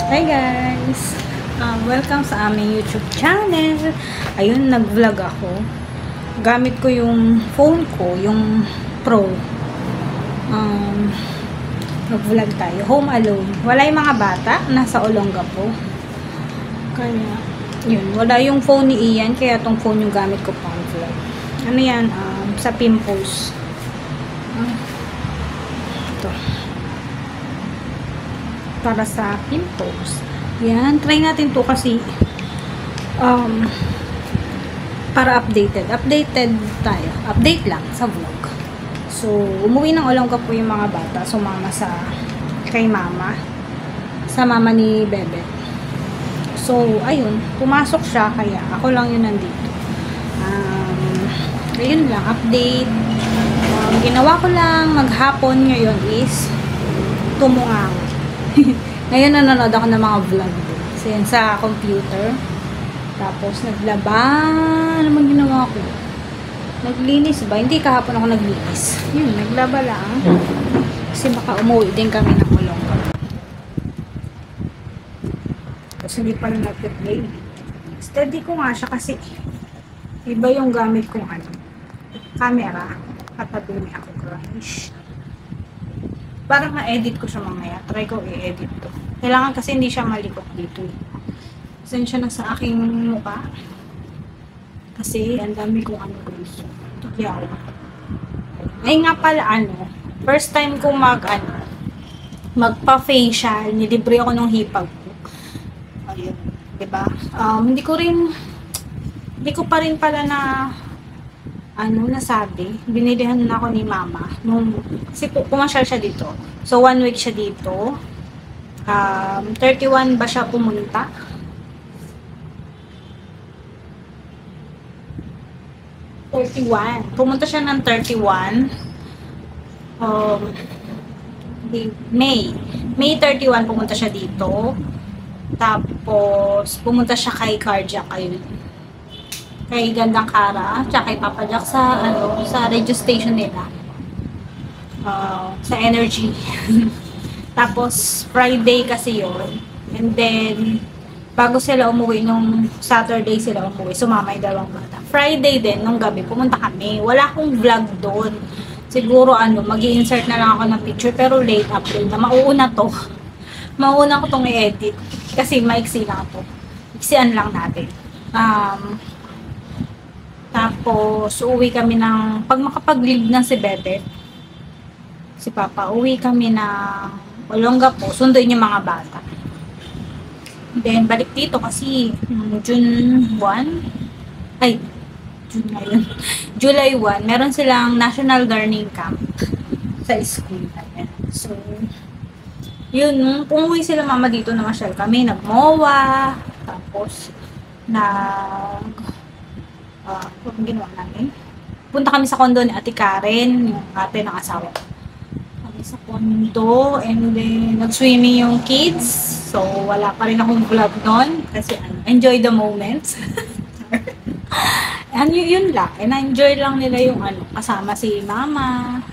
Hi guys! Welcome sa aming YouTube channel. Ayun, nag-vlog ako. Gamit ko yung phone ko, yung Pro. Nag-vlog tayo. Home alone. Wala yung mga bata. Nasa Olongapo. Kaya, yun. Wala yung phone ni Ian. Kaya tong phone yung gamit ko pang vlog. Ano yan? Sa pimples. Ito. Para sa pimples. Yan, try natin to kasi para updated tayo, update lang sa vlog. So umuwi ng Olongapo yung mga bata, sumama kay mama, sa mama ni Bebe. So ayun, pumasok siya, kaya ako lang yun nandito. Ayun lang, update. Ginawa ko lang maghapon ngayon is tumungang. Ngayon nanonood ako ng mga vlog so yan sa computer, tapos naglaba. Ano man ginawa ko? Naglinis ba? Hindi, kahapon ako naglinis. Yun, naglaba lang kasi baka umuwi din kami ng Olongapo. Tapos hindi pa rin nag-play. Steady ko nga siya kasi iba yung gamit kong camera. Katabi ako guys. Parang na-edit ko siya mamaya. Try ko i-edit to. Kailangan kasi hindi siya malikot dito. Send siya na sa aking mukha. Kasi ang dami kong guys. Tukyaw. Ay nga pala first time kong magpa-facial. Nilibre ako ng hipag ko. Ayun. Diba? Hindi ko pa rin pala nasabi, binilihan na ako ni mama kasi pumasyal siya dito. So 1 week siya dito. 31 ba siya pumunta? Pumunta siya ng 31. May 31 pumunta siya dito. Tapos pumunta siya kay Cardiac, ayun, kay Gandang Kara, tsaka kay Papa Jack sa radio station nila. Sa Energy. Tapos, Friday kasi yun. And then, bago sila umuwi, nung Saturday sila umuwi, sumama yung dalawang bata. Friday din, nung gabi, pumunta kami. Wala akong vlog doon. Siguro, mag-i-insert na lang ako ng picture, pero late upload na. Mauuna to. Mauuna ko tong i-edit. Kasi maiksi lang to. Iksian lang natin. Tapos, uwi kami pag makapag-leave na si Bebe, si Papa, uwi kami ng Olongapo, sunduin yung mga bata. Then, balik dito kasi June 1, June ngayon, July 1, meron silang National Learning Camp sa school. So, yun, umuwi sila mama dito na masyal kami, nag-MOA, tapos, kung ginawa namin, punta kami sa condo ni Ate Karen, yung ate ng asawa. Kami sa condo, and then nag-swimming yung kids. So wala pa rin akong vlog nun kasi enjoy the moment. Yun lang, enjoy lang nila yung kasama si mama,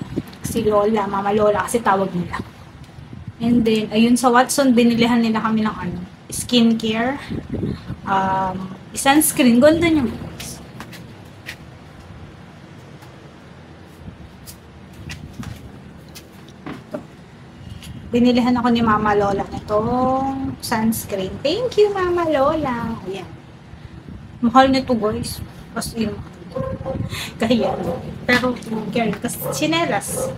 si Lola, Mama Lola kasi tawag nila. And then ayun, sa Watson binilihan nila kami ng skincare, sunscreen, ganda yung binilihan ako ni Mama Lola nitong sunscreen. Thank you, Mama Lola. Ayan. Mahal nito, guys. Kasi yun. Kaya. Pero, kasi chinelas.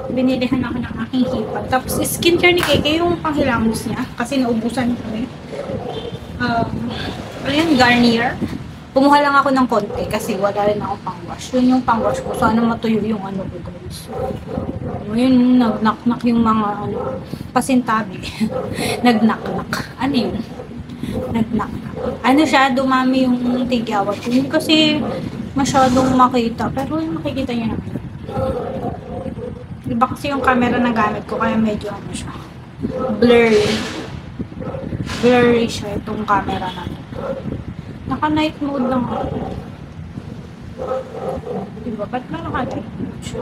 Binilihan ako ng aking hipag. Tapos, skincare ni Keke, yung panghilamos niya. Kasi naubusan ko eh. Ayan, Garnier. Kumuha lang ako ng konti kasi wala rin ako pang-wash. Yun yung pang-wash ko. Sana matuyo yung ko, guys. Yun, nag-knock-knock yung mga pasintabi. Nag-knock-knock. Ano yun? Nag-knock-knock. Siya, dumami yung tigyawat. Yun kasi masyadong makita. Pero makikita niya naman. Iba kasi yung camera na gamit ko, kaya medyo siya. Blurry. Blurry siya itong camera natin. Naka-night mode lang ako. Diba? Ba't na naka-night mode siya?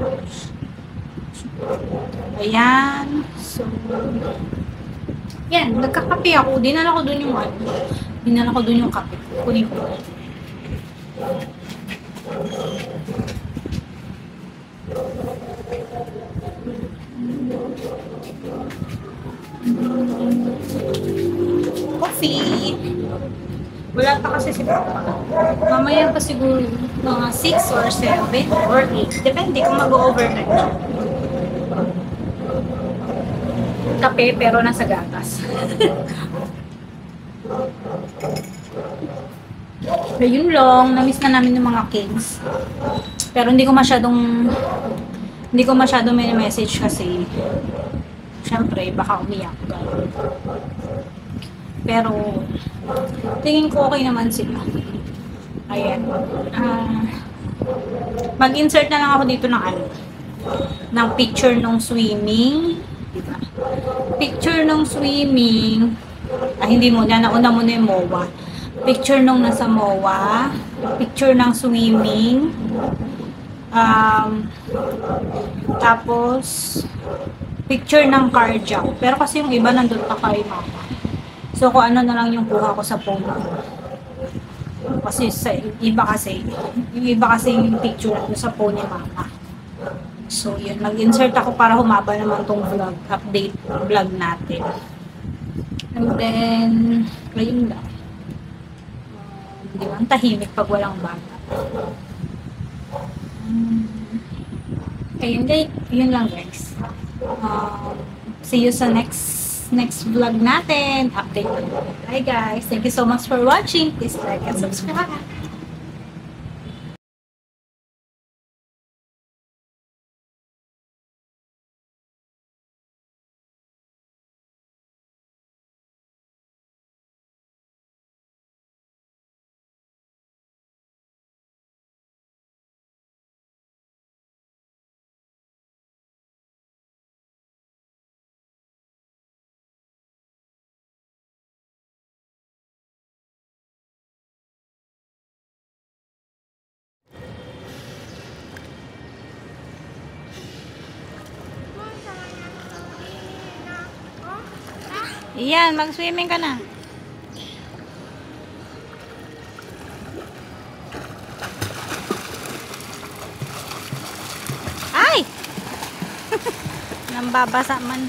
Ayan. So, Yan, nagkakape ako. Dinala ko dun yung ano. Dinala ko dun yung kape. Kunin ko. Coffee. Wala pa kasi si Papa. Mamaya pa siguro mga 6 or 7 or 8. Depende kung mag-overnight siya. Kape pero nasa gatas. Ayun lang, na-miss na namin yung mga cakes. Pero hindi ko masyadong may message kasi syempre baka umiyak. Pero tingin ko okay naman sila. Ayan. Mag-insert na lang ako dito ng ng picture ng swimming. Diba? Picture ng swimming. Hindi muna, nauna muna yung MOA. Picture nung nasa MOA. Picture ng swimming. Tapos picture ng cardiac. Pero kasi yung iba nandun pa kay Mama. So, kung ano na lang yung kuha ko sa phone ko. Kasi yung iba kasi yung picture nandun sa phone ni Mama. So, yun. Nag-insert ako para humaba naman tong update vlog natin. And then, ayun lang. Di ba? Ang tahimik pag walang bata. Ayun, yun lang guys. See you sa next vlog natin. Update ko. Bye guys. Thank you so much for watching. Please like and subscribe. Iyan, mag-swimming ka na. Ay! Nambabasa man.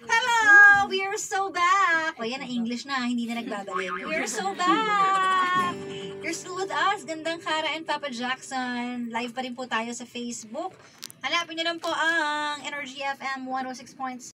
Hello! We are so back! O yan, ang English na, hindi na nagbabalik. We are so back! You're still with us, Gandang Kara and Papa Jackson. Live pa rin po tayo sa Facebook. Hanapin niyo lang po ang Energy FM 106.7